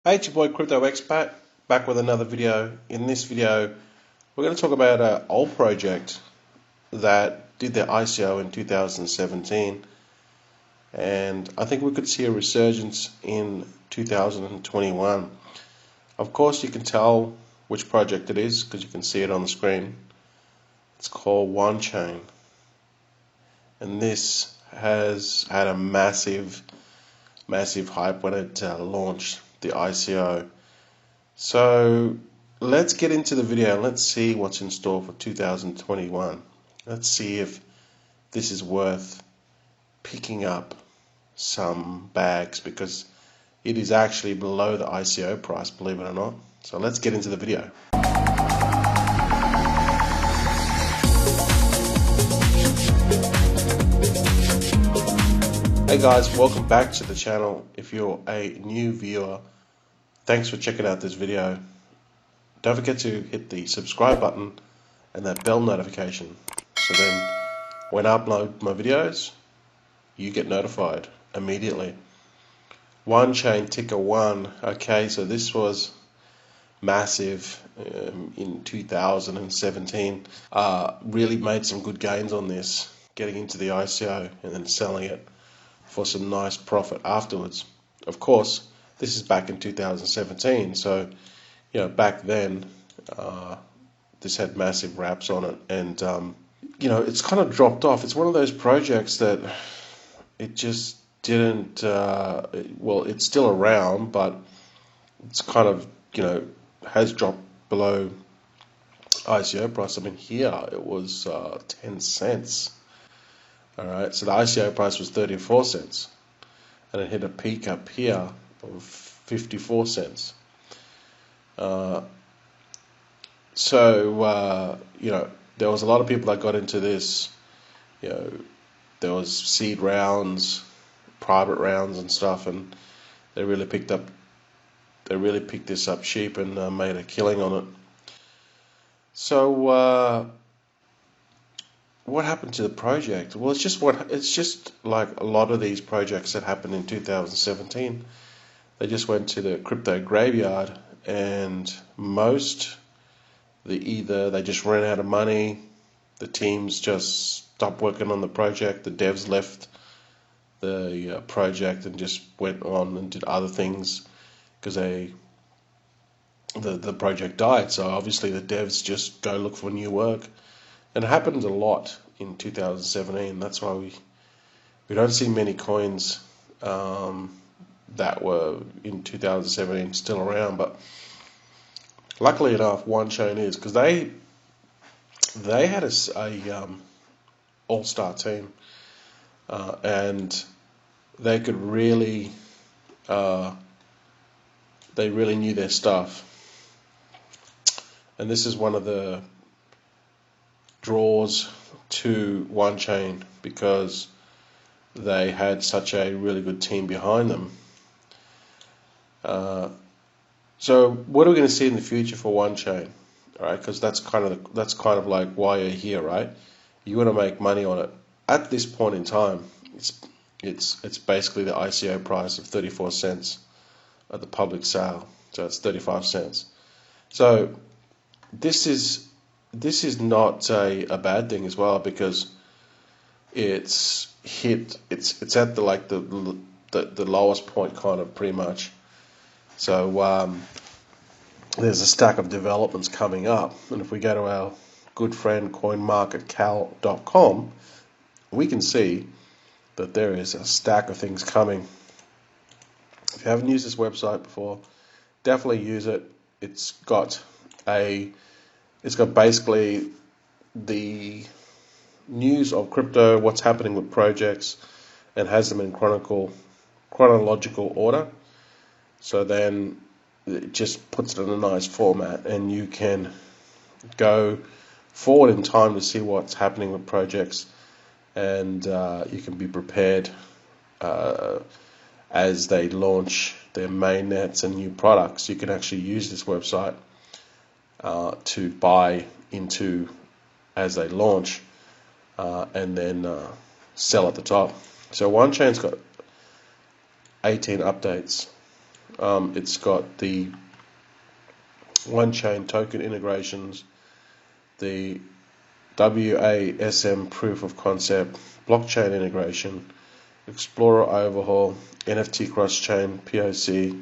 Hey, it's your boy Crypto Expat, back with another video. In this video, we're going to talk about an old project that did their ICO in 2017, and I think we could see a resurgence in 2021. Of course, you can tell which project it is because you can see it on the screen. It's called Wanchain, and this has had a massive hype when it launched the ICO. So let's get into the video and let's see what's in store for 2021. Let's see if this is worth picking up some bags, because it is actually below the ICO price, believe it or not. So let's get into the video. Hey guys, welcome back to the channel. If you're a new viewer, thanks for checking out this video. Don't forget to hit the subscribe button and that bell notification, so then when I upload my videos, you get notified immediately. Wanchain ticker 1. Okay, so this was massive in 2017. Really made some good gains on this, getting into the ICO and then selling it for some nice profit afterwards. Of course, this is back in 2017, so back then this had massive wraps on it, and it's kind of dropped off. It's one of those projects that it just didn't. Well, it's still around, but it's kind of has dropped below ICO price. I mean, here it was 10 cents. All right, so the ICO price was 34 cents, and it hit a peak up here of 54 cents. So there was a lot of people that got into this. There was seed rounds, private rounds, and stuff, and they really picked this up cheap and made a killing on it. So what happened to the project? Well, it's just like a lot of these projects that happened in 2017. They just went to the crypto graveyard, and they just ran out of money. The teams just stopped working on the project. The devs left the project and just went on and did other things because the project died. So obviously the devs just go look for new work. And it happened a lot in 2017. That's why we don't see many coins that were in 2017 still around. But luckily enough, Wanchain is, because they had a all-star team, and they could really they really knew their stuff. And this is one of the draws to Wanchain, because they had such a really good team behind them. So what are we going to see in the future for Wanchain? All right, because that's kind of like why you're here, right? You want to make money on it. At this point in time, it's basically the ICO price of 34 cents at the public sale, so it's 35 cents. So this is not a bad thing as well, because it's at the lowest point, kind of, pretty much. So there's a stack of developments coming up, and if we go to our good friend coinmarketcal.com, we can see that there is a stack of things coming. If you haven't used this website before, definitely use it. It's got basically the news of crypto, what's happening with projects, and has them in chronological order. So then it just puts it in a nice format, and you can go forward in time to see what's happening with projects, and you can be prepared as they launch their mainnets and new products. You can actually use this website to buy into as they launch, and then sell at the top. So Wanchain's got 18 updates It's got the Wanchain token integrations, the WASM proof of concept, blockchain integration, Explorer overhaul, NFT cross-chain POC,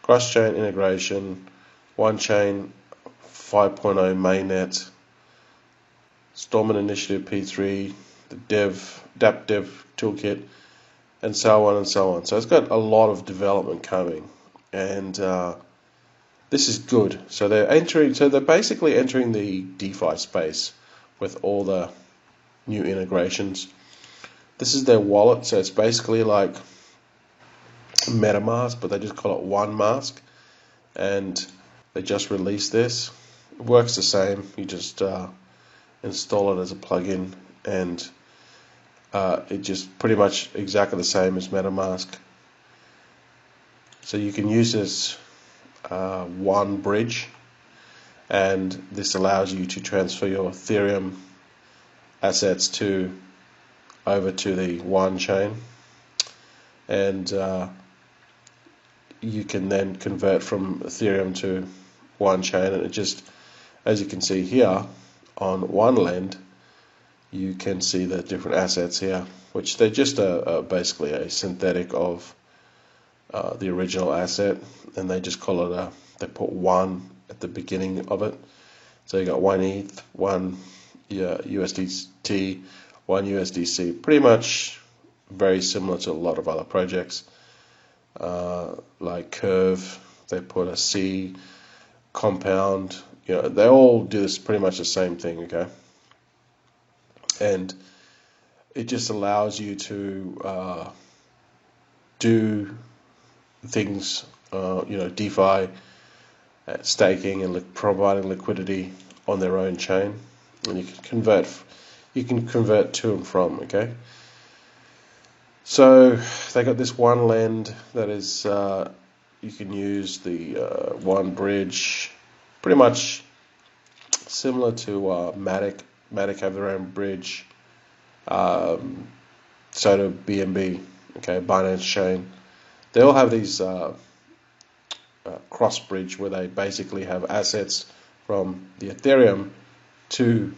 cross-chain integration, Wanchain 5.0 mainnet, Stormont Initiative P3, the DApp Dev toolkit, and so on and so on. So it's got a lot of development coming, and this is good. So they're basically entering the DeFi space with all the new integrations. This is their wallet, so it's basically like MetaMask, but they just call it OneMask, and they just released this. It works the same. You just install it as a plugin, and it just pretty much exactly the same as MetaMask. So you can use this one bridge, and this allows you to transfer your Ethereum assets over to the Wanchain, and you can then convert from Ethereum to Wanchain, and it just, as you can see here on one lend, you can see the different assets here, which they're just basically a synthetic of the original asset, and they just call it they put one at the beginning of it. So you got one ETH, one USDT, one USDC, pretty much very similar to a lot of other projects like Curve. They put a C, Compound. They all do this pretty much the same thing, okay? And it just allows you to do things, DeFi, staking, and providing liquidity on their own chain, and you can convert to and from, okay? So they got this one lend that is you can use the one bridge, pretty much similar to Matic. Matic have their own bridge. So do BNB, okay, Binance Chain. They all have these cross bridge where they basically have assets from the Ethereum to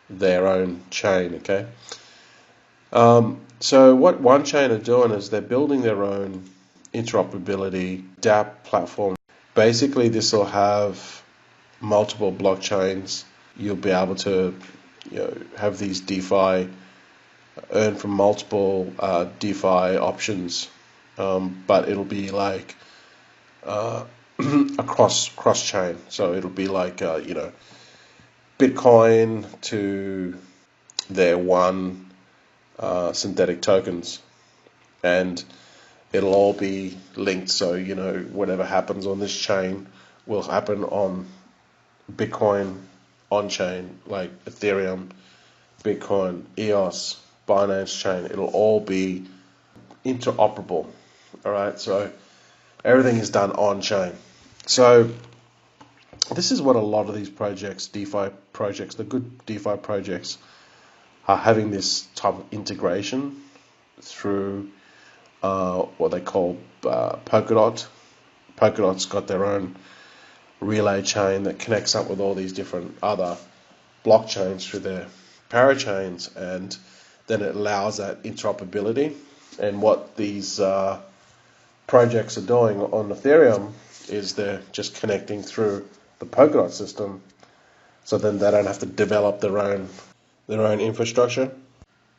their own chain, okay? So what Wanchain are doing is they're building their own interoperability DApp platform. Basically, this will have multiple blockchains. You'll be able to have these DeFi, earn from multiple DeFi options, but it'll be like a cross chain. So it'll be like Bitcoin to their one synthetic tokens, and it'll all be linked. So whatever happens on this chain will happen on Bitcoin on chain, like Ethereum, Bitcoin, EOS, Binance chain. It'll all be interoperable. All right, so everything is done on chain. So this is what a lot of these projects, DeFi projects, the good DeFi projects, are having this type of integration through what they call Polkadot. Polkadot's got their own relay chain that connects up with all these different other blockchains through their parachains, and then it allows that interoperability. And what these projects are doing on Ethereum is they're just connecting through the Polkadot system, so then they don't have to develop their own infrastructure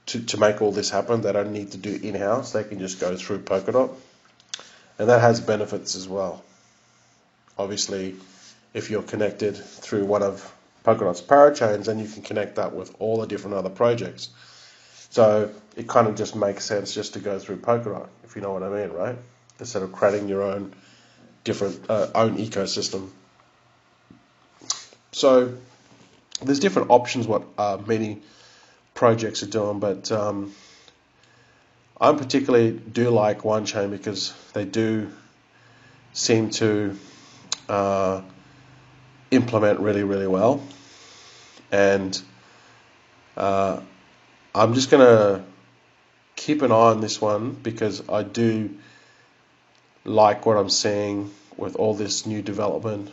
to make all this happen. They don't need to do in-house. They can just go through Polkadot, and that has benefits as well. Obviously, if you're connected through one of Polkadot's parachains, then you can connect that with all the different other projects. So it kind of just makes sense just to go through Polkadot, if you know what I mean, right? Instead of creating your own different own ecosystem. So there's different options what many projects are doing, but I particularly do like Wanchain because they do seem to implement really, really well. And I'm just going to keep an eye on this one because I do like what I'm seeing with all this new development,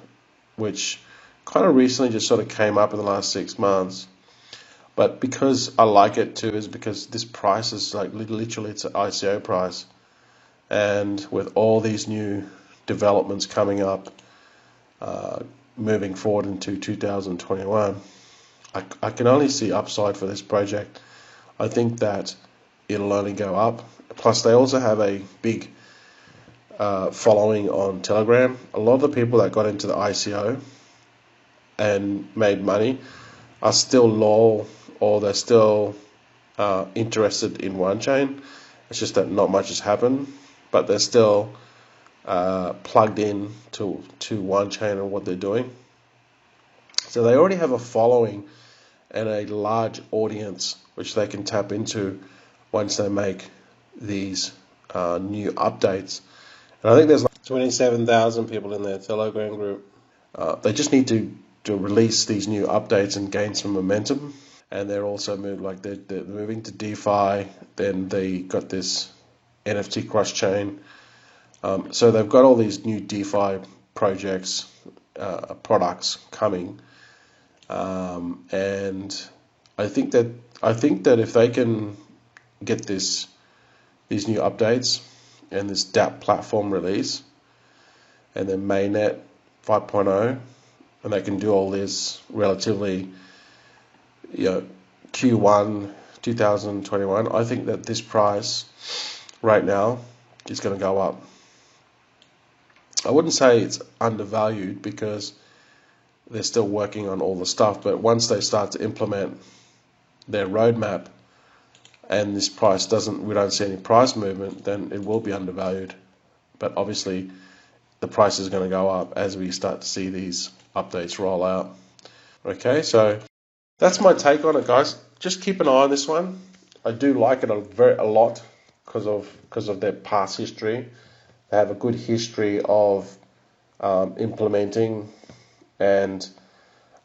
which kind of recently just sort of came up in the last 6 months. But because I like it too, is because this price is like literally it's an ICO price, and with all these new developments coming up, moving forward into 2021, I can only see upside for this project. I think that it'll only go up. Plus, they also have a big following on Telegram. A lot of the people that got into the ICO and made money are still loyal, or they're still interested in Wanchain. It's just that not much has happened, but they're still plugged in to Wanchain and what they're doing. So they already have a following and a large audience which they can tap into once they make these new updates. And I think there's like 27,000 people in their Telegram group. They just need to release these new updates and gain some momentum. And they're also they're moving to DeFi. Then they got this NFT cross chain. So they've got all these new DeFi projects, products coming, and I think that if they can get these new updates and this DApp platform release, and then mainnet 5.0, and they can do all this relatively, Q1 2021, I think that this price right now is going to go up. I wouldn't say it's undervalued because they're still working on all the stuff, but once they start to implement their roadmap and this price we don't see any price movement, then it will be undervalued. But obviously the price is going to go up as we start to see these updates roll out. Okay, so that's my take on it, guys. Just keep an eye on this one. I do like it a lot because of their past history. They have a good history of implementing, and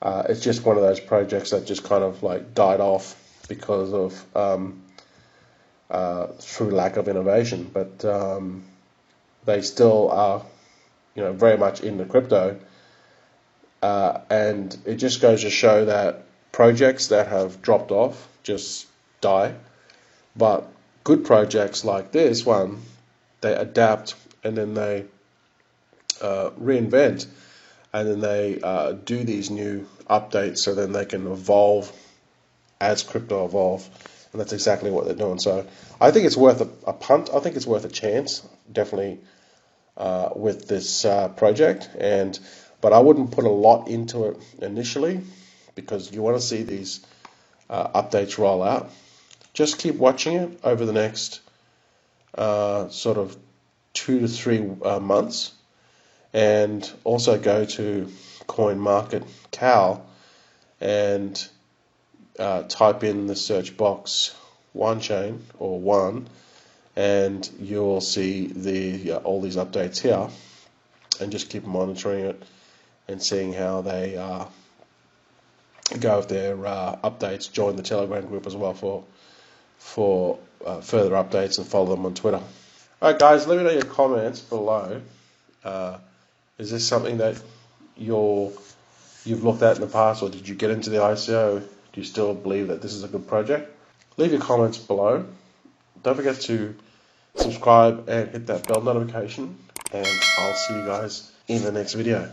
it's just one of those projects that just kind of like died off because of through lack of innovation. But they still are, very much into crypto, and it just goes to show that projects that have dropped off just die, but good projects like this one, they adapt and then they reinvent, and then they do these new updates so then they can evolve as crypto evolve, and that's exactly what they're doing. So I think it's worth a punt. I think it's worth a chance, definitely, with this project, but I wouldn't put a lot into it initially because you want to see these updates roll out. Just keep watching it over the next sort of 2 to 3 months, and also go to CoinMarketCal and type in the search box Wanchain or One, and you'll see all these updates here, and just keep monitoring it and seeing how they go with their updates. Join the Telegram group as well for further updates, and follow them on Twitter. Alright guys, let me know your comments below. Is this something that you've looked at in the past, or did you get into the ICO? Do you still believe that this is a good project? Leave your comments below. Don't forget to subscribe and hit that bell notification, and I'll see you guys in the next video.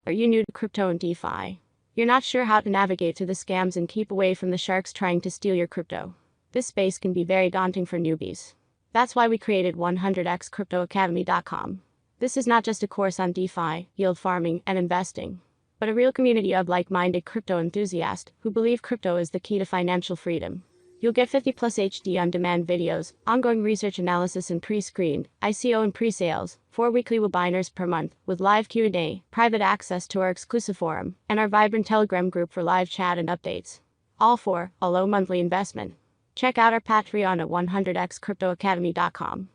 Are you new to crypto and DeFi? You're not sure how to navigate through the scams and keep away from the sharks trying to steal your crypto? This space can be very daunting for newbies. That's why we created 100xcryptoacademy.com. This is not just a course on DeFi, yield farming, and investing, but a real community of like-minded crypto enthusiasts who believe crypto is the key to financial freedom. You'll get 50+ HD on-demand videos, ongoing research analysis and pre-screened, ICO and pre-sales, 4 weekly webinars per month, with live Q&A, private access to our exclusive forum, and our vibrant Telegram group for live chat and updates. All for a low monthly investment. Check out our Patreon at 100xcryptoacademy.com.